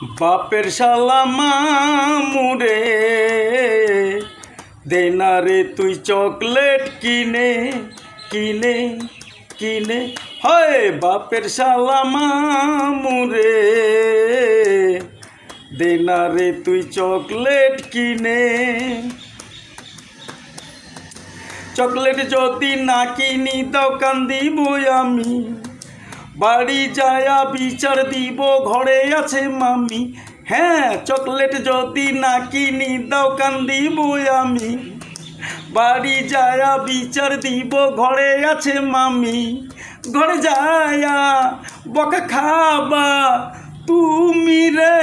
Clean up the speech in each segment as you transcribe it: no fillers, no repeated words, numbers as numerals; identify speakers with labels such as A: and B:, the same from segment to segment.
A: বাপের শালা মামুরে দে না রে তুই চকলেট কিনে কিনে কিনে হয় বাপের শালা মামুরে দে না রে তুই চকলেট কিনে। চকলেট যদি না কিনি দাও কান্দিব আমি, বাড়ি যায়া বিচার দিব ঘরে আছে মামি। হ্যাঁ চকলেট যদি না কিনি দাও কান্দিব আমি, বাড়ি যায়া বিচার দিব ঘরে আছে মামি। ঘরে যায়া বকা খাবা তুমি রে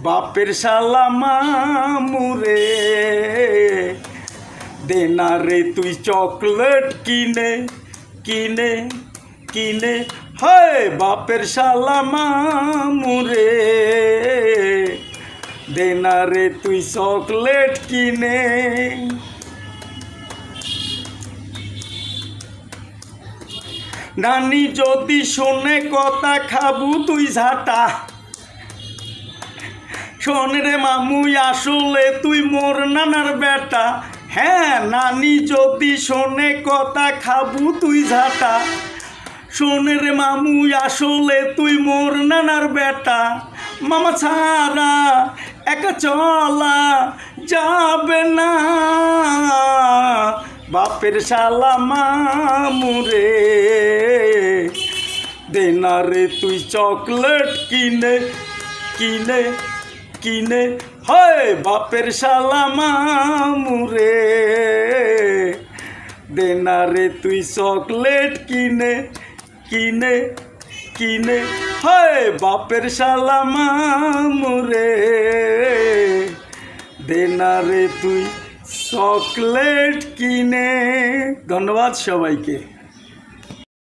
A: বাপের শালা মামুরে দে না রে তুই চকলেট কিনে কিনে কিনে হয় বাপের শালা মামুরে দে না রে তুই চকলেট কিনে। নানি যদি শোনে কথা খাবু তুই ঝাঁটা, শোন রে মামু আসলে তুই মোর নানার বেটা। হ্যাঁ নানি যদি শোনে কথা খাবু তুই ঝাঁটা, শোন রে মামু আসলে তুই মোর নানার বেটা। মামা ছাড়া একা চলা যাবে না বাপের শালা মামুরে দে না রে তুই চকলেট কিনে কিনে কিনে হয় বাপের শালা মামুরে দে না রে তুই চকলেট কিনে কিনে কিনে হয় বাপের শালা মামুরে দে না রে তুই চকলেট কিনে। ধন্যবাদ সবাইকে।